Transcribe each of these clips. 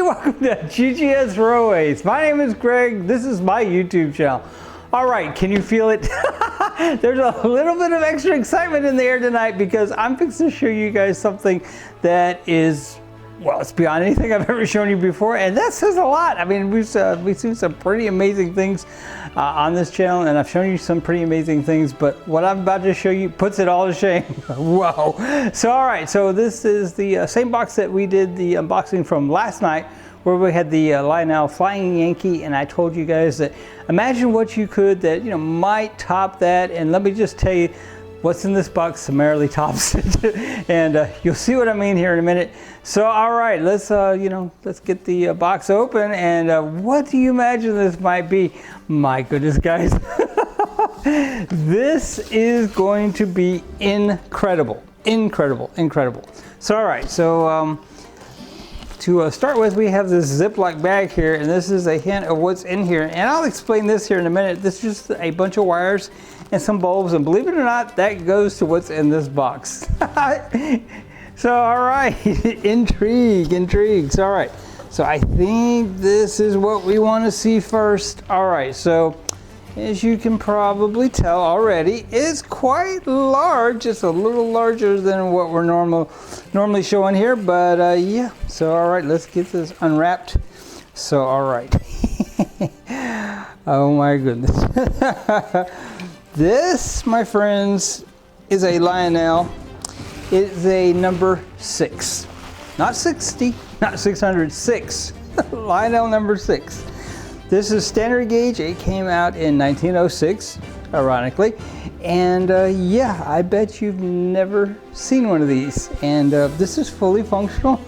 welcome to GGS Roways. My name is Greg. This is my YouTube channel. All right, can you feel it? There's a little bit of extra excitement in the air tonight because I'm fixing to show you guys something that is, well, it's beyond anything I've ever shown you before, and that says a lot. I mean, we've seen some pretty amazing things on this channel, and I've shown you some pretty amazing things, but what I'm about to show you puts it all to shame. Whoa. So, all right, so this is the same box that we did the unboxing from last night, where we had the Lionel Flying Yankee, and I told you guys that imagine what you could that, you know, might top that, and let me just tell you, what's in this box summarily tops it. And you'll see what I mean here in a minute. So, all right, let's let's get the box open. And what do you imagine this might be? My goodness, guys, this is going to be incredible, incredible, incredible. So, all right, so to start with, we have this Ziploc bag here, and this is a hint of what's in here. And I'll explain this here in a minute. This is just a bunch of wires and some bulbs, and believe it or not, that goes to what's in this box. So, all right, intrigue. So, all right, so I think this is what we want to see first. All right, so as you can probably tell already, it's quite large. It's a little larger than what we're normally showing here, but yeah. So, all right, let's get this unwrapped. So, all right. Oh my goodness. This, my friends, is a Lionel. It's a number 6. Not 60, not 600, 6. Lionel number 6. This is standard gauge. It came out in 1906, ironically. And yeah, I bet you've never seen one of these. And this is fully functional.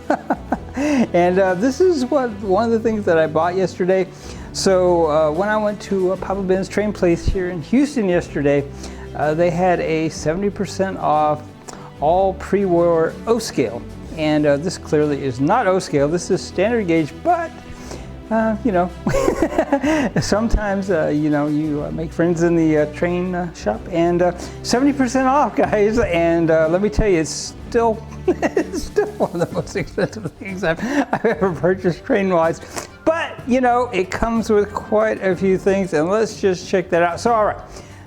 And this is one of the things that I bought yesterday. So when I went to Papa Ben's Train Place here in Houston yesterday, they had a 70% off all pre-war O-scale. And this clearly is not O-scale, this is standard gauge, but you know, sometimes, you know, you make friends in the train shop, and 70% off, guys. And let me tell you, it's still, it's still one of the most expensive things I've ever purchased train-wise. But, you know, it comes with quite a few things, and let's just check that out. So, all right.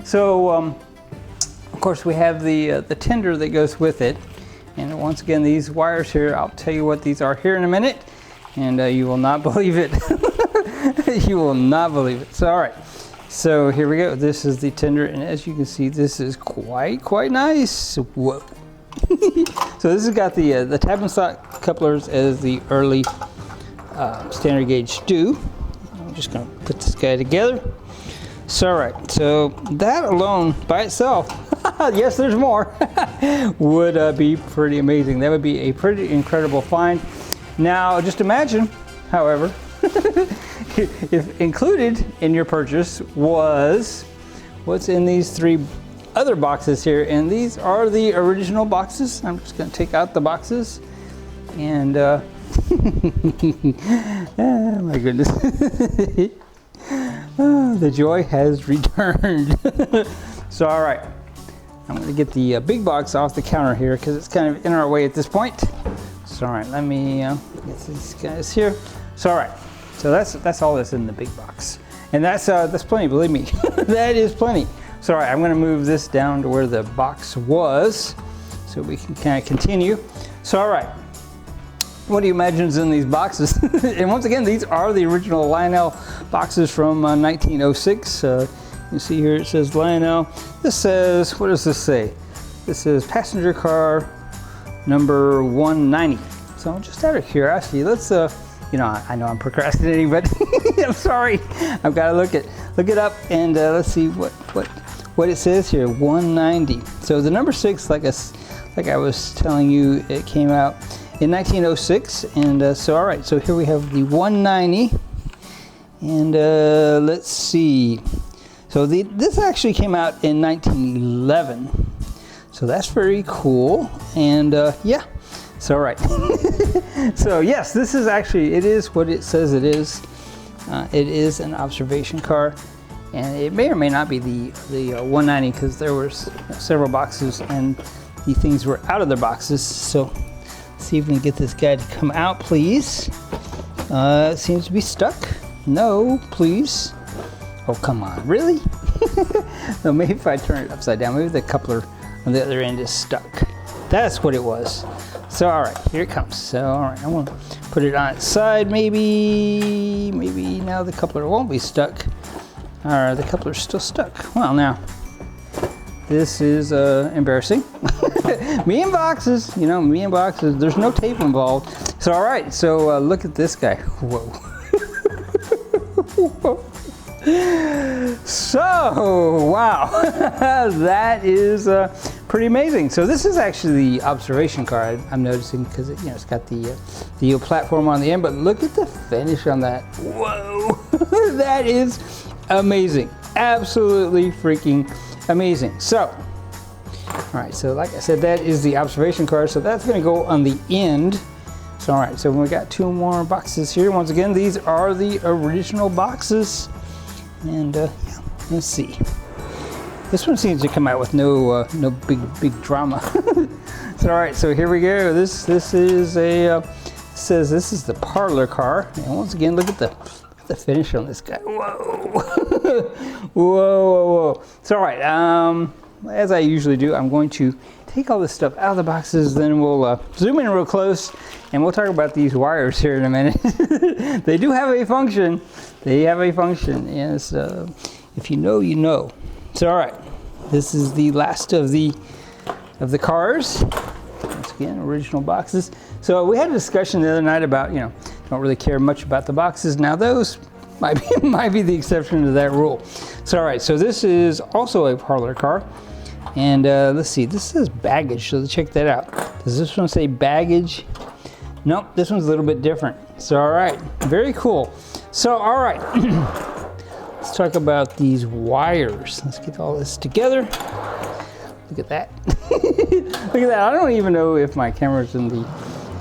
So, of course, we have the tender that goes with it. And once again, these wires here, I'll tell you what these are here in a minute. And you will not believe it. You will not believe it. So, all right. So here we go. This is the tender, and as you can see, this is quite nice. Whoa. So this has got the tab and slot couplers as the early standard gauge do. I'm just going to put this guy together. So, all right. So that alone by itself, yes, there's more, would be pretty amazing. That would be a pretty incredible find. Now, just imagine, however, if included in your purchase was what's in these 3 other boxes here, and these are the original boxes. I'm just going to take out the boxes, and oh my goodness, oh, the joy has returned. So, all right, I'm going to get the big box off the counter here because it's kind of in our way at this point. So, all right, let me get these guys here. So, all right, so that's all that's in the big box, and that's plenty. Believe me, that is plenty. So, all right, I'm going to move this down to where the box was, so we can kind of continue. So, all right, what do you imagine is in these boxes? And once again, these are the original Lionel boxes from 1906. You see here it says Lionel. This says, what does this say? This says passenger car number 190. So just out of curiosity, let's you know, I know I'm procrastinating, but I'm sorry. I've got to look it up, and let's see what it says here. 190. So the number 6, like I was telling you, it came out in 1906, and so all right. So here we have the 190, and let's see. So this actually came out in 1911. So that's very cool, and yeah. So, all right. So yes, this is actually, it is what it says it is. It is an observation car, and it may or may not be the 190 because there were several boxes and the things were out of their boxes. So let's see if we can get this guy to come out, please. It seems to be stuck. No, please. Oh, come on, really? No, maybe if I turn it upside down, maybe the coupler on the other end is stuck. That's what it was. So, all right, here it comes. So, all right, I'm gonna put it on its side, maybe now the coupler won't be stuck. Or the coupler's still stuck. Well, now, this is embarrassing. Me and boxes, you know, me and boxes, there's no tape involved. So, all right, so look at this guy. Whoa. Whoa. So, wow, that is pretty amazing. So this is actually the observation card I'm noticing because it's got the platform on the end, but look at the finish on that. Whoa, that is amazing. Absolutely freaking amazing. So, all right, so like I said, that is the observation card. So that's gonna go on the end. So, all right, so we got 2 more boxes here. Once again, these are the original boxes. And yeah, let's see. This one seems to come out with no big drama. So all right, so here we go. This is a says this is the parlor car, and once again, look at the finish on this guy. Whoa, whoa, whoa. So all right, as I usually do, I'm going to take all this stuff out of the boxes, then we'll zoom in real close, and we'll talk about these wires here in a minute. They do have a function. They have a function, yes. If you know, you know. So, all right, this is the last of the cars. Once again, original boxes. So we had a discussion the other night about, don't really care much about the boxes. Now those might be the exception to that rule. So, all right, so this is also a parlor car. And let's see, this says baggage, so let's check that out. Does this one say baggage? Nope, this one's a little bit different. So, all right, very cool. So, all right, let's talk about these wires. Let's get all this together. Look at that. Look at that. I don't even know if my camera's in the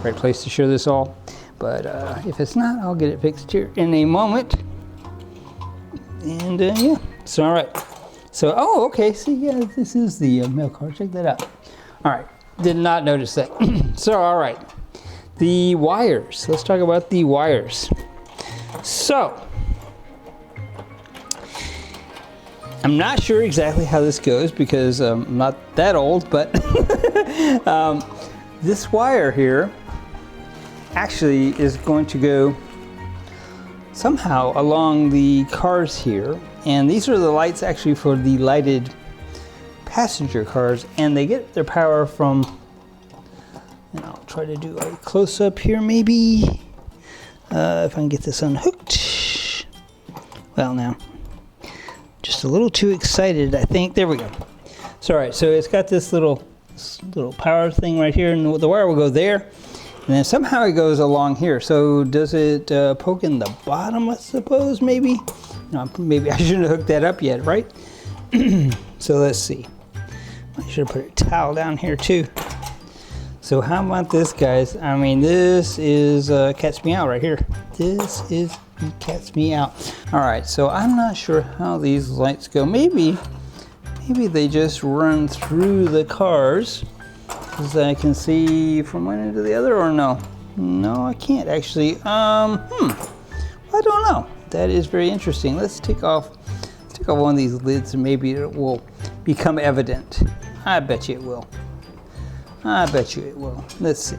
right place to show this all, but if it's not, I'll get it fixed here in a moment. And yeah, so all right. So, oh, okay, see, yeah, this is the mail card. Check that out. All right, did not notice that. So, all right, the wires. Let's talk about the wires. So, I'm not sure exactly how this goes because I'm not that old, but this wire here actually is going to go somehow along the cars here. And these are the lights actually for the lighted passenger cars, and they get their power from, and I'll try to do a close-up here maybe, if I can get this unhooked. Well, now, just a little too excited, I think. There we go. So, all right, so it's got this little power thing right here, and the wire will go there, and then somehow it goes along here. So does it poke in the bottom, I suppose, maybe? No, maybe I shouldn't have hooked that up yet, right? So let's see. I should have put a towel down here too. So how about this, guys? I mean, this is cat's me out right here. This is cat's me out. All right, so I'm not sure how these lights go. Maybe they just run through the cars, as I can see from one end to the other, or no? No, I can't actually. I don't know. That is very interesting. Let's take off one of these lids and maybe it will become evident. I bet you it will. I bet you it will. Let's see.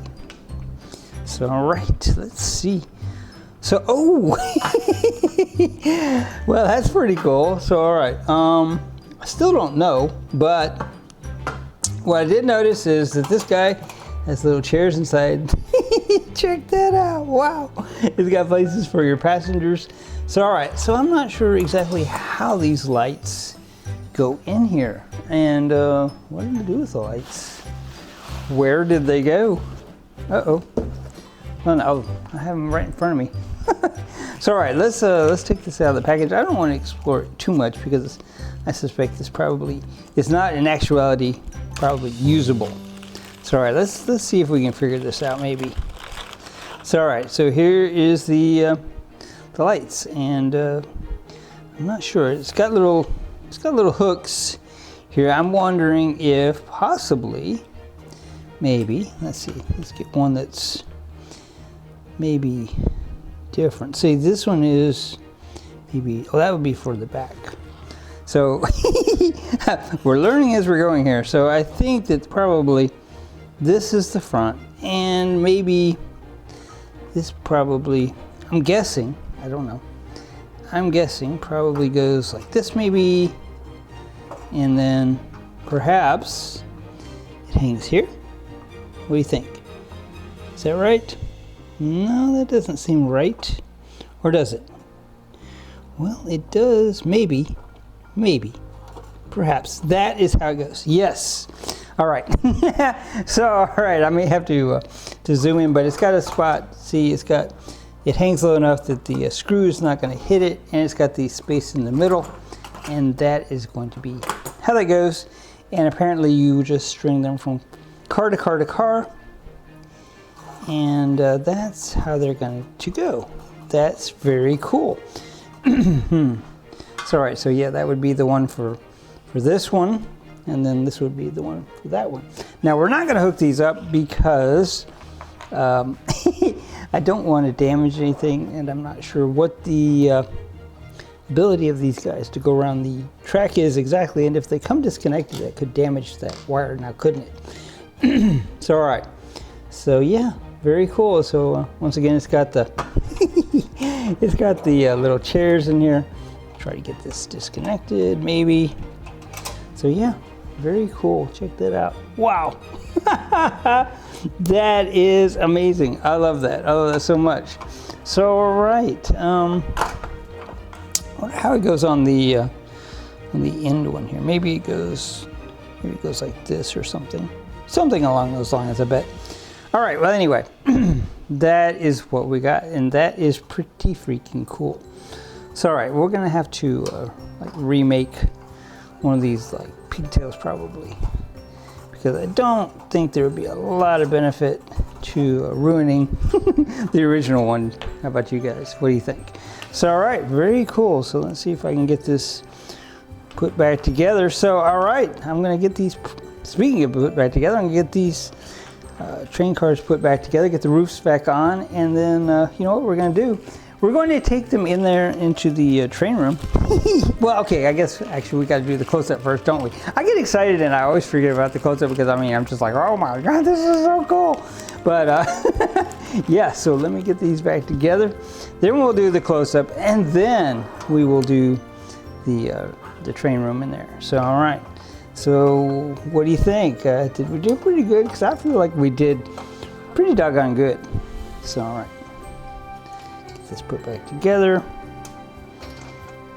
So, all right, let's see. So, oh, well, that's pretty cool. So, all right, I still don't know, but what I did notice is that this guy has little chairs inside. Check that out. Wow. It's got places for your passengers. So, all right, so I'm not sure exactly how these lights go in here. And what did I do with the lights? Where did they go? Uh-oh. Oh, no, I have them right in front of me. So, all right, let's take this out of the package. I don't want to explore it too much because I suspect this probably is not in actuality probably usable. So, all right, let's see if we can figure this out maybe. So, all right, so here is the lights, and I'm not sure. It's got little hooks here. I'm wondering if possibly, maybe, let's see. Let's get one that's maybe different. See, this one is maybe, oh, that would be for the back. So we're learning as we're going here. So I think that probably this is the front, and maybe this probably, I'm guessing, I don't know. I'm guessing probably goes like this maybe, and then perhaps it hangs here. What do you think? Is that right? No, that doesn't seem right. Or does it? Well, it does, maybe. Maybe. Perhaps. That is how it goes. Yes. All right. So, all right, I may have to zoom in, but it's got a spot. See, it hangs low enough that the screw is not going to hit it, and it's got the space in the middle, and that is going to be how that goes. And apparently you just string them from car to car to car, and that's how they're going to go. That's very cool. So, all right, so yeah, that would be the one for this one, and then this would be the one for that one. Now, we're not going to hook these up because I don't want to damage anything, and I'm not sure what the ability of these guys to go around the track is exactly, and if they come disconnected, that could damage that wire now, couldn't it? So, all right, so yeah, very cool. So once again, it's got the it's got the little chairs in here. Try to get this disconnected, maybe. So yeah, very cool. Check that out. Wow. That is amazing. I love that. I love that so much. So, all right. I wonder how it goes on the end one here. Maybe it goes like this or something. Something along those lines, I bet. All right. Well, anyway, that is what we got, and that is pretty freaking cool. So, all right, we're gonna have to like remake one of these like pigtails probably, because I don't think there would be a lot of benefit to ruining the original one. How about you guys? What do you think? So, all right, very cool. So let's see if I can get this put back together. So, all right, I'm gonna get these, speaking of put back together, I'm gonna get these train cars put back together, get the roofs back on, and then you know what we're gonna do? We're going to take them in there into the train room. Well, okay, I guess actually we got to do the close-up first, don't we? I get excited and I always forget about the close-up because I mean, I'm just like, oh my God, this is so cool. But yeah, so let me get these back together. Then we'll do the close-up, and then we will do the train room in there. So, all right. So what do you think? Did we do pretty good? Because I feel like we did pretty doggone good. So, all right. Let's put back together.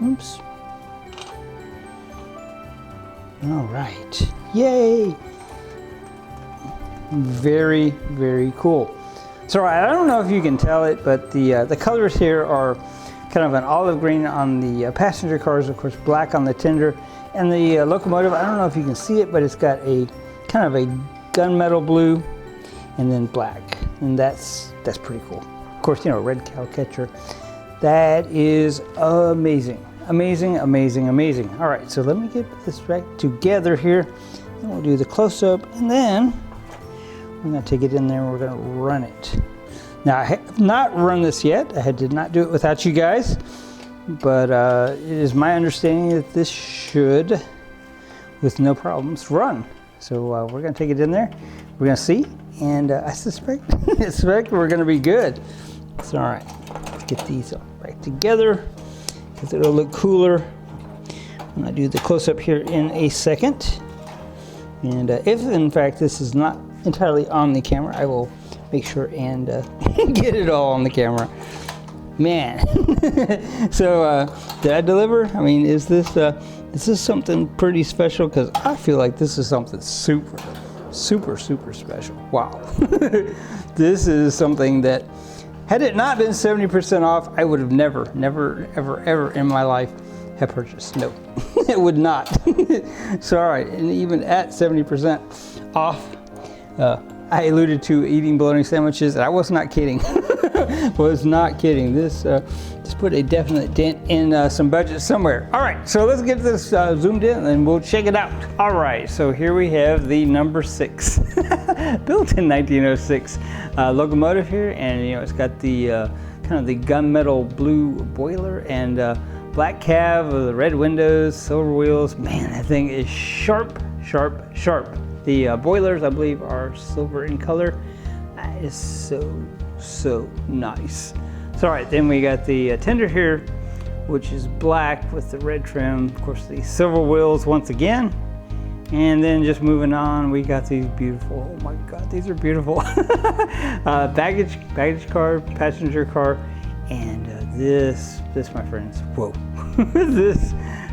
Oops. All right. Yay! Very, very cool. So I don't know if you can tell it, but the colors here are kind of an olive green on the passenger cars, of course, black on the tender, and the locomotive. I don't know if you can see it, but it's got a kind of a gunmetal blue, and then black, and that's pretty cool. Of course, you know, red cow catcher. That is amazing. Amazing, amazing, amazing. All right, so let me get this back together here. And we'll do the close-up, and then we're gonna take it in there and we're gonna run it. Now, I have not run this yet. I did not do it without you guys, but it is my understanding that this should, with no problems, run. So we're gonna take it in there. We're gonna see, and I suspect we're gonna be good. So, all right, let's get these back together because it'll look cooler when I do the close-up here in a second. And if, in fact, this is not entirely on the camera, I will make sure and get it all on the camera. Man. So, did I deliver? I mean, is this something pretty special? Because I feel like this is something super, super, super special. Wow. This is something that, had it not been 70% off, I would have never, ever, ever in my life have purchased. No, it would not. So, all right, and even at 70% off, I alluded to eating bologna sandwiches, and I was not kidding. Was not kidding. This put a definite dent in some budget somewhere. All right, so let's get this zoomed in and we'll check it out. All right, so here we have the number 6, built in 1906 locomotive here, and you know it's got the kind of the gunmetal blue boiler, and black cab with the red windows, silver wheels. Man, that thing is sharp, sharp, sharp. The boilers, I believe, are silver in color. That is so nice. So all right, then we got the tender here, which is black with the red trim. Of course, the silver wheels once again. And then just moving on, we got these beautiful, oh my God, these are beautiful. baggage car, passenger car, and this, my friends, whoa.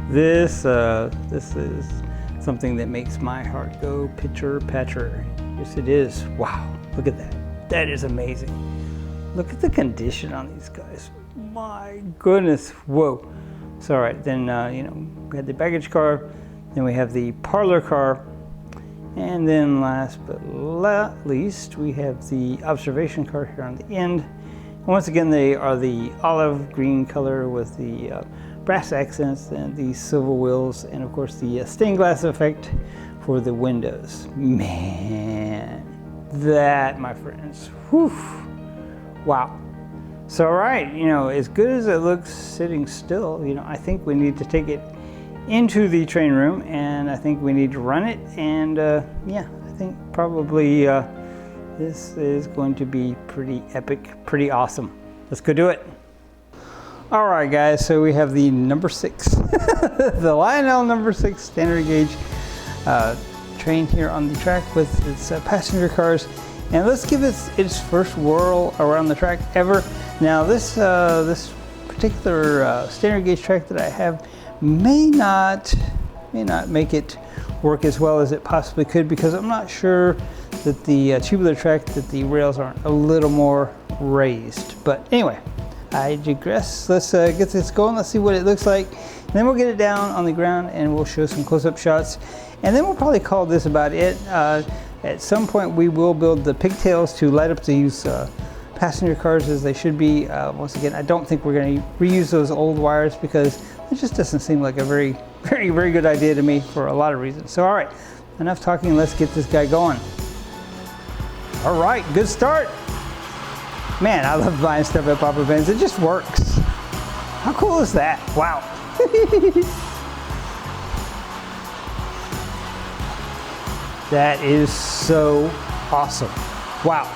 this is something that makes my heart go pitter-patter. Yes, it is. Wow, look at that. That is amazing. Look at the condition on these guys. My goodness, whoa. So all right, then, we had the baggage car, then we have the parlor car, and then last but not least, we have the observation car here on the end. And once again, they are the olive green color with the brass accents and the silver wheels, and of course the stained glass effect for the windows. Man, that, my friends, whew, wow. So all right, as good as it looks sitting still, I think we need to take it into the train room, and I think we need to run it, and yeah, I think probably this is going to be pretty epic, pretty awesome. Let's go do it. All right, guys, so we have the number 6, the Lionel number 6 standard gauge train here on the track with its passenger cars, and let's give it its first whirl around the track ever. Now this particular standard gauge track that I have may not make it work as well as it possibly could, because I'm not sure that the tubular track, that the rails aren't a little more raised. But anyway, I digress. Let's get this going. Let's see what it looks like. And then we'll get it down on the ground and we'll show some close-up shots. And then we'll probably call this about it. At some point we will build the pigtails to light up these passenger cars as they should be. Once again, I don't think we're going to reuse those old wires, because it just doesn't seem like a very good idea to me for a lot of reasons. So all right, enough talking, let's get this guy going. All right, good start. Man, I love buying stuff at Papa Ben's. It just works. How cool is that? Wow. That is so awesome. Wow.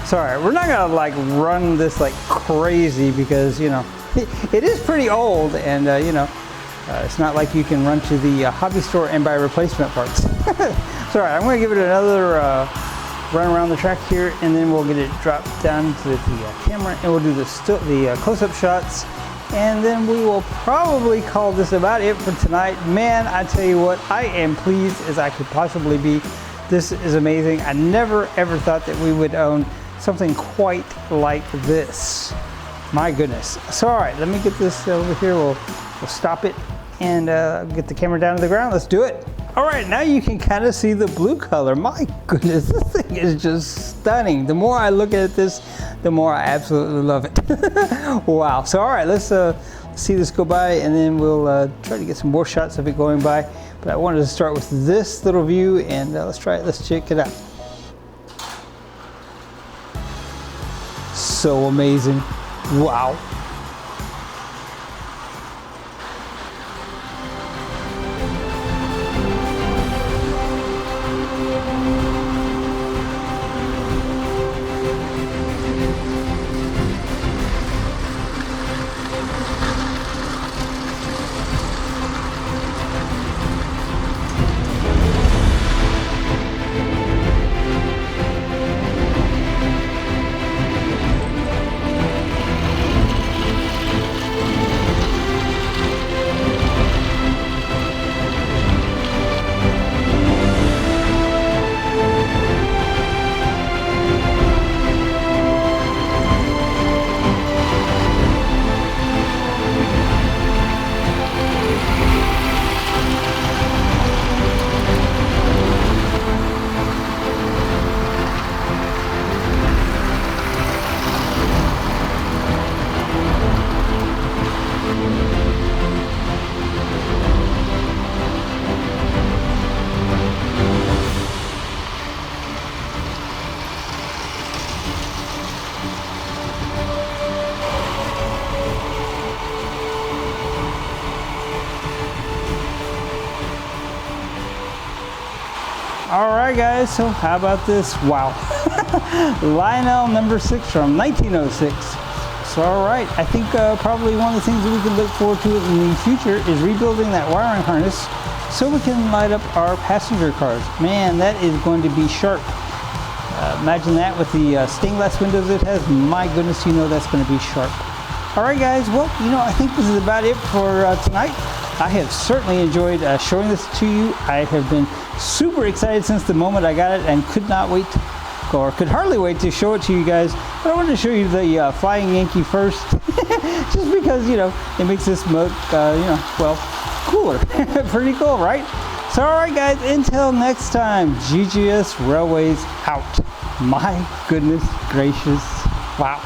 Sorry, we're not gonna like run this like crazy, because it is pretty old, and it's not like you can run to the hobby store and buy replacement parts. So all right, I'm gonna give it another run around the track here, and then we'll get it dropped down to the camera, and we'll do the close-up shots, and then we will probably call this about it for tonight. Man, I tell you what, I am pleased as I could possibly be. This is amazing. I never ever thought that we would own something quite like this. My goodness. So all right, let me get this over here. We'll stop it and get the camera down to the ground. Let's do it. All right, now you can kind of see the blue color. My goodness, this thing is just stunning. The more I look at this, the more I absolutely love it. Wow. So all right, let's see this go by, and then we'll try to get some more shots of it going by. But I wanted to start with this little view, and let's try it. Let's check it out. So amazing. Wow. guys, so how about this? Wow. Lionel number 6 from 1906. So all right, I think probably one of the things that we can look forward to in the future is rebuilding that wiring harness so we can light up our passenger cars. Man, that is going to be sharp. Imagine that with the stained glass windows it has. My goodness, you know that's going to be sharp. All right, guys, well, you know, I think this is about it for tonight. I have certainly enjoyed showing this to you. I have been super excited since the moment I got it and could not wait or could hardly wait to show it to you guys. But I wanted to show you the Flying Yankee first, just because, you know, it makes this look, you know, well, cooler. Pretty cool, right? So, all right, guys, until next time, GGS Railways out. My goodness gracious. Wow.